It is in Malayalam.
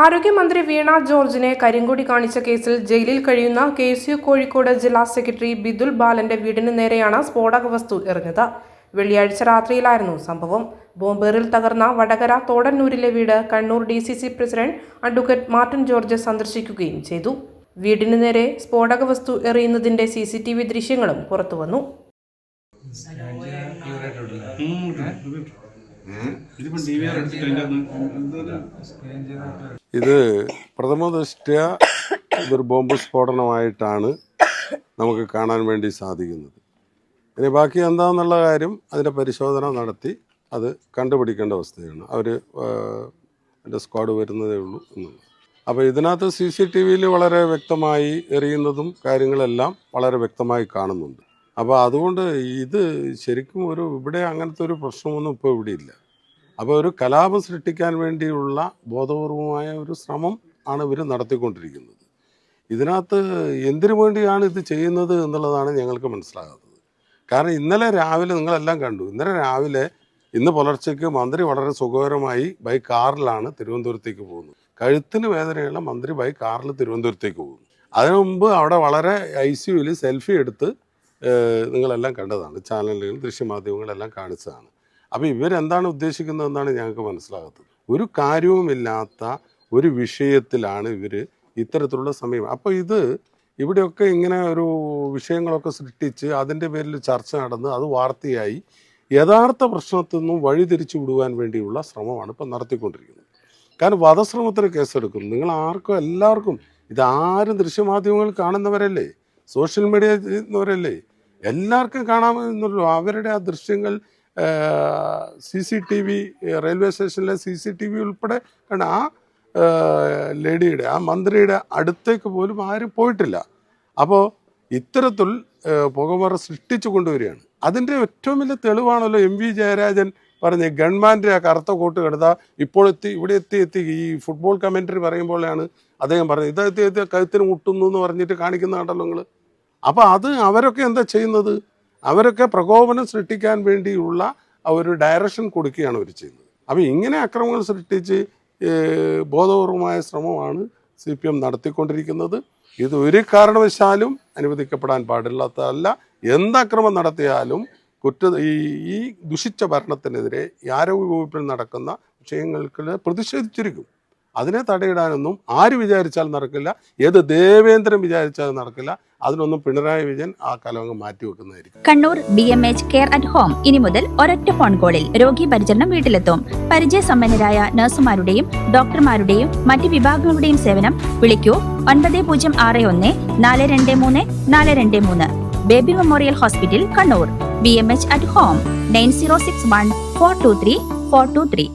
ആരോഗ്യമന്ത്രി വീണ ജോർജിനെ കരിങ്കൊടി കാണിച്ച കേസിൽ ജയിലിൽ കഴിയുന്ന KSU കോഴിക്കോട് ജില്ലാ സെക്രട്ടറി ബിദുൽ ബാലന്റെ വീടിന് നേരെയാണ് സ്ഫോടക വസ്തു എറിഞ്ഞത്. വെള്ളിയാഴ്ച രാത്രിയിലായിരുന്നു സംഭവം. ബോംബേറിൽ തകർന്ന വടകര തോടന്നൂരിലെ വീട് Kannur DCC president advocate Martin George സന്ദർശിക്കുകയും ചെയ്തു. വീടിന് നേരെ സ്ഫോടക വസ്തു എറിയുന്നതിന്റെ CCTV ദൃശ്യങ്ങളും പുറത്തുവന്നു. ഇത് പ്രഥമദൃഷ്ട്യാ ഇതൊരു ബോംബ് സ്ഫോടനമായിട്ടാണ് നമുക്ക് കാണാൻ വേണ്ടി സാധിക്കുന്നത്. ഇനി ബാക്കി എന്താണെന്നുള്ള കാര്യം അതിൻ്റെ പരിശോധന നടത്തി അത് കണ്ടുപിടിക്കേണ്ട അവസ്ഥയാണ്. അവർ എൻ്റെ സ്ക്വാഡ് വരുന്നതേ ഉള്ളൂ എന്നുള്ളത്. അപ്പോൾ ഇതിനകത്ത് CCTVയിൽ വളരെ വ്യക്തമായി എറിയുന്നതും കാര്യങ്ങളെല്ലാം വളരെ വ്യക്തമായി കാണുന്നുണ്ട്. അപ്പോൾ അതുകൊണ്ട് ഇത് ശരിക്കും ഇവിടെ അങ്ങനത്തെ ഒരു പ്രശ്നമൊന്നും ഇപ്പോൾ ഇവിടെ ഇല്ല. അപ്പോൾ ഒരു കലാപം സൃഷ്ടിക്കാൻ വേണ്ടിയുള്ള ബോധപൂർവമായ ഒരു ശ്രമം ആണ് ഇവർ നടത്തിക്കൊണ്ടിരിക്കുന്നത്. ഇതിനകത്ത് എന്തിനു വേണ്ടിയാണ് ഇത് ചെയ്യുന്നത് എന്നുള്ളതാണ് ഞങ്ങൾക്ക് മനസ്സിലാകാത്തത്. കാരണം ഇന്നലെ രാവിലെ നിങ്ങളെല്ലാം കണ്ടു. ഇന്ന് പുലർച്ചയ്ക്ക് മന്ത്രി വളരെ സുഖകരമായി ബൈ കാറിലാണ് തിരുവനന്തപുരത്തേക്ക് പോകുന്നത്. കഴുത്തിന് വേദനയുള്ള മന്ത്രി ബൈ കാറിൽ തിരുവനന്തപുരത്തേക്ക് പോകുന്നു. അതിനു മുമ്പ് അവിടെ വളരെ ICUവിൽ സെൽഫി എടുത്ത് നിങ്ങളെല്ലാം കണ്ടതാണ്. ചാനലുകൾ ദൃശ്യമാധ്യമങ്ങളെല്ലാം കാണിച്ചതാണ്. അപ്പോൾ ഇവരെന്താണ് ഉദ്ദേശിക്കുന്നതെന്നാണ് ഞങ്ങൾക്ക് മനസ്സിലാകാത്തത്. ഒരു കാര്യവുമില്ലാത്ത ഒരു വിഷയത്തിലാണ് ഇവർ ഇത്തരത്തിലുള്ള സമയം. അപ്പോൾ ഇവിടെയൊക്കെ ഇങ്ങനെ ഒരു വിഷയങ്ങളൊക്കെ സൃഷ്ടിച്ച് അതിൻ്റെ പേരിൽ ചർച്ച നടന്ന് അത് വാർത്തയായി യഥാർത്ഥ പ്രശ്നത്തിൽ നിന്നും വഴിതിരിച്ചു വിടുവാൻ വേണ്ടിയുള്ള ശ്രമമാണ് ഇപ്പം നടത്തിക്കൊണ്ടിരിക്കുന്നത്. കാരണം വധശ്രമത്തിന് കേസെടുക്കും. നിങ്ങൾ എല്ലാവർക്കും ഇതാരും ദൃശ്യമാധ്യമങ്ങൾ കാണുന്നവരല്ലേ, സോഷ്യൽ മീഡിയ ചെയ്യുന്നവരല്ലേ, എല്ലാവർക്കും കാണാമെന്നുള്ളൂ. അവരുടെ ആ ദൃശ്യങ്ങൾ CCTV റെയിൽവേ സ്റ്റേഷനിലെ CCTV ഉൾപ്പെടെ കണ്ട ആ ലേഡിയുടെ ആ മന്ത്രിയുടെ അടുത്തേക്ക് പോലും ആരും പോയിട്ടില്ല. അപ്പോൾ ഇത്തരത്തിൽ പുകമറ സൃഷ്ടിച്ചു കൊണ്ടുവരികയാണ്. അതിൻ്റെ ഏറ്റവും വലിയ തെളിവാണല്ലോ MV ജയരാജൻ പറഞ്ഞ് ഗവൺമെൻറ് ആ കറുത്ത കോട്ട് കിടത്താ ഇവിടെ എത്തി ഈ ഫുട്ബോൾ കമൻറ്ററി പറയുമ്പോഴാണ് അദ്ദേഹം പറഞ്ഞത് ഇതെത്തി കഴുത്തിന് മുട്ടുന്നു എന്ന് പറഞ്ഞിട്ട് കാണിക്കുന്ന കണ്ടല്ലോ നിങ്ങൾ. അപ്പോൾ അവരൊക്കെ എന്താ ചെയ്യുന്നത്? അവരൊക്കെ പ്രകോപനം സൃഷ്ടിക്കാൻ വേണ്ടിയുള്ള ഒരു ഡയറക്ഷൻ കൊടുക്കുകയാണ് അവർ ചെയ്യുന്നത്. അപ്പോൾ ഇങ്ങനെ അക്രമങ്ങൾ സൃഷ്ടിച്ച് ബോധപൂർവമായ ശ്രമമാണ് CPM നടത്തിക്കൊണ്ടിരിക്കുന്നത്. ഇത് ഒരു കാരണവശാലും അനുവദിക്കപ്പെടാൻ പാടില്ലാത്തതല്ല. എന്തക്രമം നടത്തിയാലും ഈ ദുഷിച്ച ഭരണത്തിനെതിരെ ആരോഗ്യ വകുപ്പിൽ നടക്കുന്ന വിഷയങ്ങൾക്ക് പ്രതിഷേധിച്ചിരിക്കും. അതിനെ തടയിടാനൊന്നും ആര് വിചാരിച്ചാൽ നടക്കില്ല. ഏത് ദേവേന്ദ്രൻ വിചാരിച്ചാൽ നടക്കില്ല. അതിനൊന്നും പിണറായി വിജയൻ ആ കാലം മാറ്റിവെക്കുന്നതായിരിക്കും. Kannur BMH care at home ഇനി മുതൽ ഒരൊറ്റ ഫോൺ കോളിൽ രോഗി പരിചരണം വീട്ടിലെത്തും. പരിചയസമ്പന്നരായ നഴ്സുമാരുടെയും ഡോക്ടർമാരുടെയും മറ്റ് വിഭാഗങ്ങളുടെയും സേവനം വിളിക്കൂ 9061 423 423. Baby memorial hospital Kannur. BMH at home 9061 423 423.